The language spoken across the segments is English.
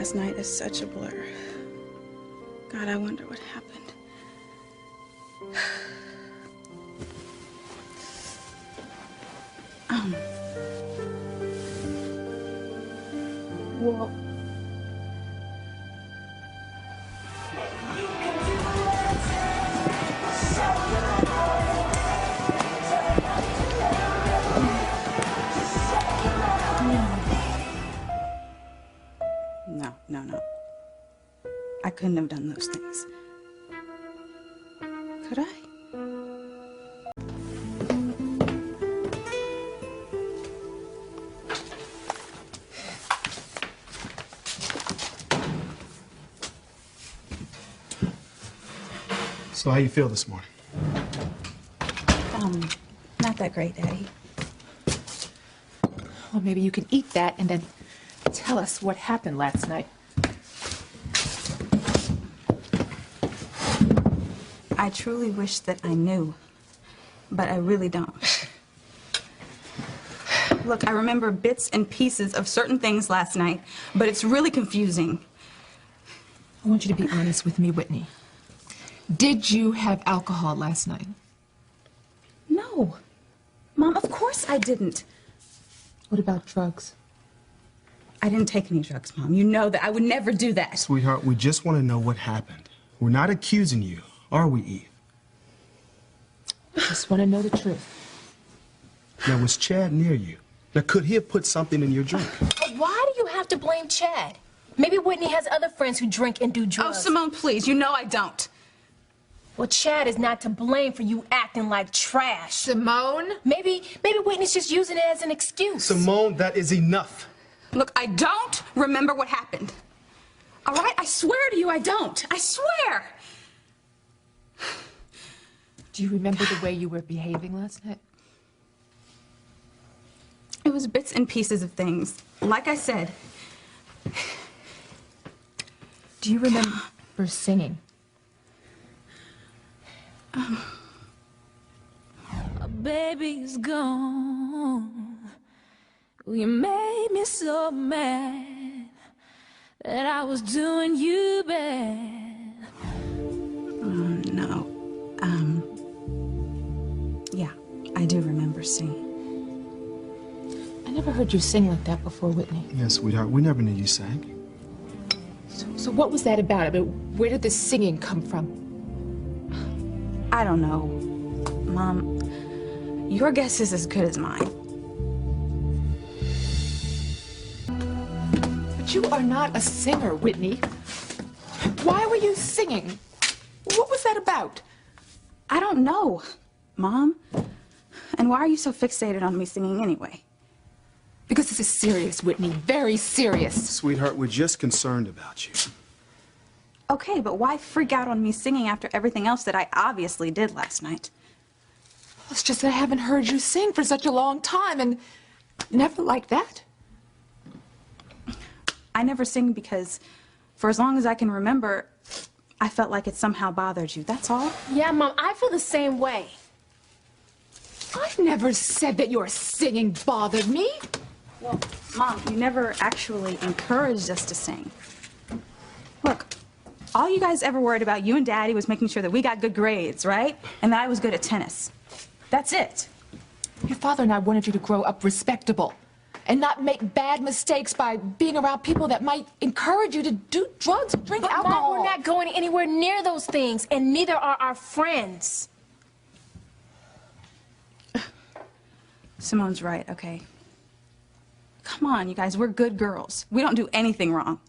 last night is such a blur. God, I wonder what happened. Well... No. I couldn't have done those things. Could I? So how you feel this morning? Not that great, Daddy. Well, maybe you can eat that and then tell us what happened last night. I truly wish that I knew, but I really don't. Look, I remember bits and pieces of certain things last night, but it's really confusing. I want you to be honest with me, Whitney. Did you have alcohol last night? No. Mom, of course I didn't. What about drugs? I didn't take any drugs, Mom. You know that I would never do that. Sweetheart, we just want to know what happened. We're not accusing you, are we, Eve? I just want to know the truth. Now, was Chad near you? Now, could he have put something in your drink? But why do you have to blame Chad? Maybe Whitney has other friends who drink and do drugs. Oh, Simone, please. You know I don't. Well, Chad is not to blame for you acting like trash. Simone? Maybe Whitney's just using it as an excuse. Simone, that is enough. Look, I don't remember what happened. All right? I swear to you I don't. I swear. Do you remember the way you were behaving last night? It was bits and pieces of things. Like I said. Do you remember singing? My baby's gone. You made me so mad that I was doing you bad. No. Yeah, I do remember singing. I never heard you sing like that before, Whitney. Yes, sweetheart, we never knew you sang. So what was that about? I mean, where did this singing come from? I don't know. Mom, your guess is as good as mine. But you are not a singer, Whitney. Why were you singing? What was that about? I don't know, Mom. And why are you so fixated on me singing anyway? Because this is serious, Whitney. Very serious. Sweetheart, we're just concerned about you. Okay, but why freak out on me singing after everything else that I obviously did last night? It's just that I haven't heard you sing for such a long time, and never like that. I never sing because, for as long as I can remember, I felt like it somehow bothered you. That's all. Yeah, Mom, I feel the same way. I've never said that your singing bothered me. Well, Mom, you never actually encouraged us to sing. Look, all you guys ever worried about, you and Daddy, was making sure that we got good grades, right? And that I was good at tennis. That's it. Your father and I wanted you to grow up respectable and not make bad mistakes by being around people that might encourage you to do drugs and drink alcohol. Mom, we're not going anywhere near those things, and neither are our friends. Simone's right, okay? Come on, you guys, we're good girls. We don't do anything wrong.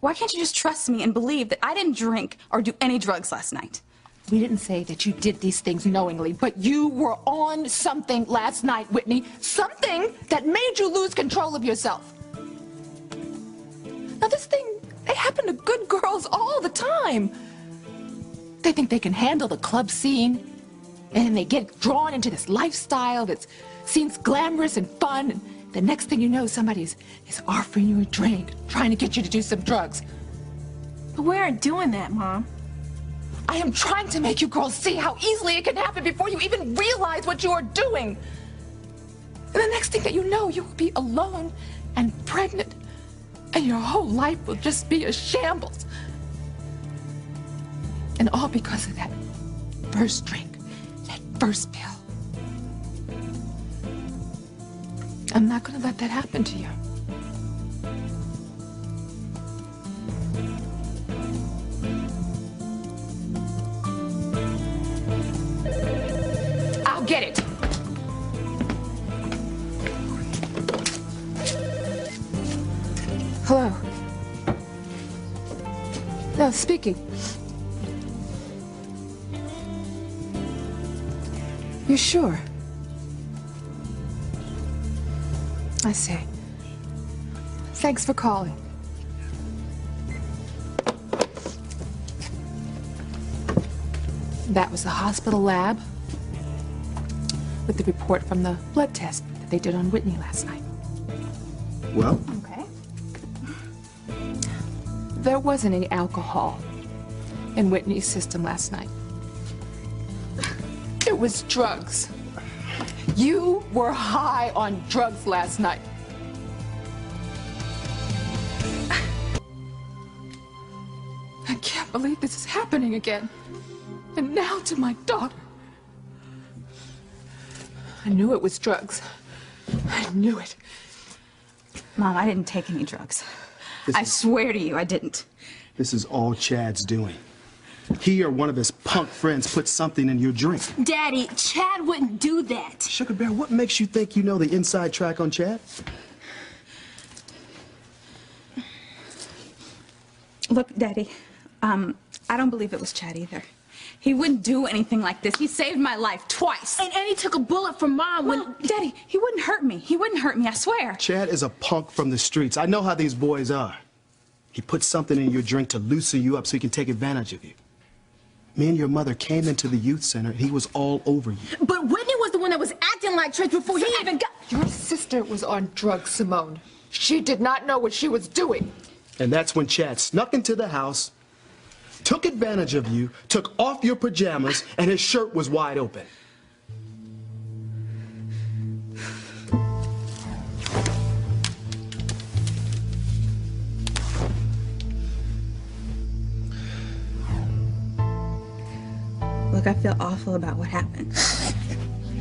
Why can't you just trust me and believe that I didn't drink or do any drugs last night? We didn't say that you did these things knowingly, but you were on something last night, Whitney. Something that made you lose control of yourself. Now, this thing, they happen to good girls all the time. They think they can handle the club scene, and they get drawn into this lifestyle that seems glamorous and fun. And the next thing you know, somebody is offering you a drink, trying to get you to do some drugs. But we aren't doing that, Mom. I am trying to make you girls see how easily it can happen before you even realize what you are doing. And the next thing that you know, you will be alone and pregnant And your whole life will just be a shambles. And all because of that first drink, that first pill. I'm not going to let that happen to you. I'll get it. Hello. No, speaking. You sure? I see. Thanks for calling. That was the hospital lab with the report from the blood test that they did on Whitney last night. Well? Okay. There wasn't any alcohol in Whitney's system last night. It was drugs. You were high on drugs last night. I can't believe this is happening again. And now to my daughter. I knew it was drugs. I knew it. Mom, I didn't take any drugs. I swear to you, I didn't. This is all Chad's doing. He or one of his punk friends put something in your drink. Daddy, Chad wouldn't do that. Sugar Bear, what makes you think you know the inside track on Chad? Look, Daddy, I don't believe it was Chad either. He wouldn't do anything like this. He saved my life twice. And Eddie took a bullet from Mom when... Well, Daddy, he wouldn't hurt me. He wouldn't hurt me, I swear. Chad is a punk from the streets. I know how these boys are. He put something in your drink to loosen you up so he can take advantage of you. Me and your mother came into the youth center and he was all over you. But Whitney was the one that was acting like Trish before he even got... Your sister was on drugs, Simone. She did not know what she was doing. And that's when Chad snuck into the house, took advantage of you, took off your pajamas, and his shirt was wide open. Look, I feel awful about what happened.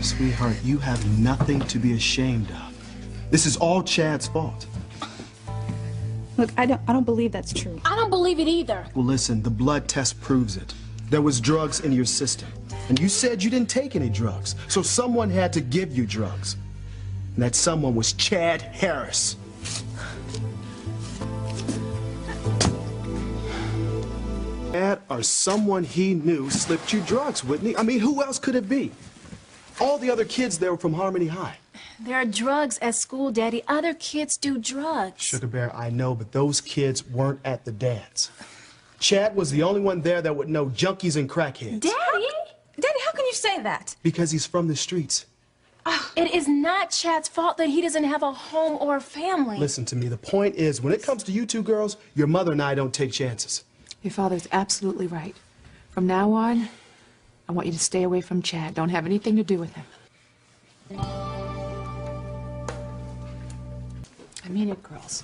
Sweetheart, you have nothing to be ashamed of. This is all Chad's fault. Look, I don't believe that's true. I don't believe it either. Well, listen, the blood test proves it. There was drugs in your system. And you said you didn't take any drugs. So someone had to give you drugs. And that someone was Chad Harris. Chad or someone he knew slipped you drugs, Whitney. I mean, who else could it be? All the other kids there were from Harmony High. There are drugs at school, Daddy. Other kids do drugs. Sugar Bear, I know, but those kids weren't at the dance. Chad was the only one there that would know junkies and crackheads. Daddy? Daddy, how can you say that? Because he's from the streets. It is not Chad's fault that he doesn't have a home or a family. Listen to me, the point is, when it comes to you two girls, your mother and I don't take chances. Your father's absolutely right. From now on, I want you to stay away from Chad. Don't have anything to do with him. I mean it, girls.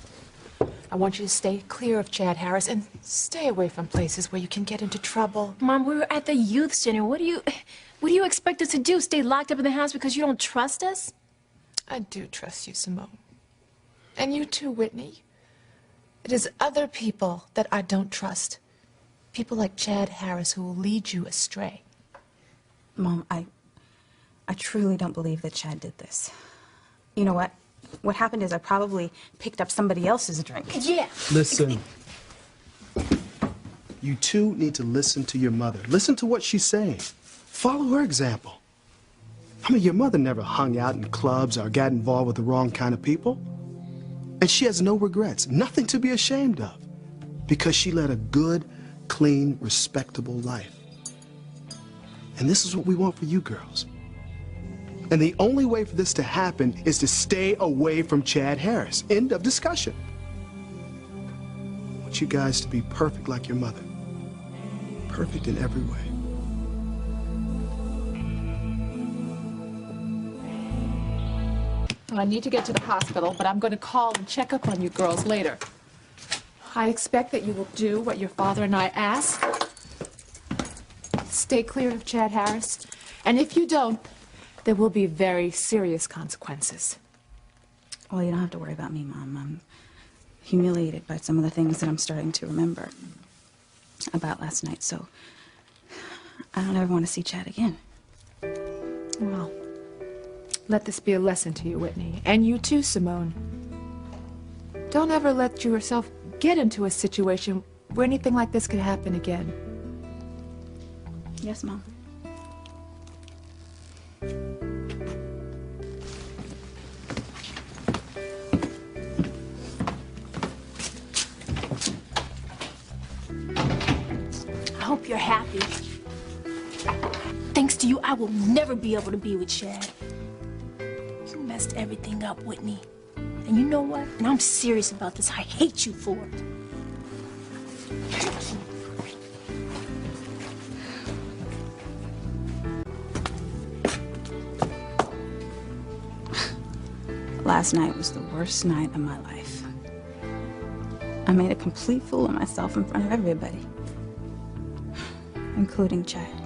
I want you to stay clear of Chad Harris and stay away from places where you can get into trouble. Mom, we were at the youth center. What do you expect us to do? Stay locked up in the house because you don't trust us? I do trust you, Simone. And you too, Whitney. It is other people that I don't trust. People like Chad Harris who will lead you astray. Mom, I truly don't believe that Chad did this. You know what? What happened is I probably picked up somebody else's drink. Yeah. Listen, you two need to listen to your mother. Listen to what she's saying. Follow her example. I mean, your mother never hung out in clubs or got involved with the wrong kind of people. And she has no regrets, nothing to be ashamed of, because she led a good, clean, respectable life. And this is what we want for you girls. And the only way for this to happen is to stay away from Chad Harris. End of discussion. I want you guys to be perfect like your mother. Perfect in every way. I need to get to the hospital, but I'm going to call and check up on you girls later. I expect that you will do what your father and I ask. Stay clear of Chad Harris. And if you don't, there will be very serious consequences. Well, you don't have to worry about me, Mom. I'm humiliated by some of the things that I'm starting to remember about last night, so I don't ever want to see Chad again. Well, let this be a lesson to you, Whitney. And you too, Simone. Don't ever let yourself get into a situation where anything like this could happen again. Yes, Mom. I hope you're happy. Thanks to you, I will never be able to be with Chad. You messed everything up, Whitney. And you know what? And I'm serious about this. I hate you for it. Last night was the worst night of my life. I made a complete fool of myself in front of everybody, including Chad.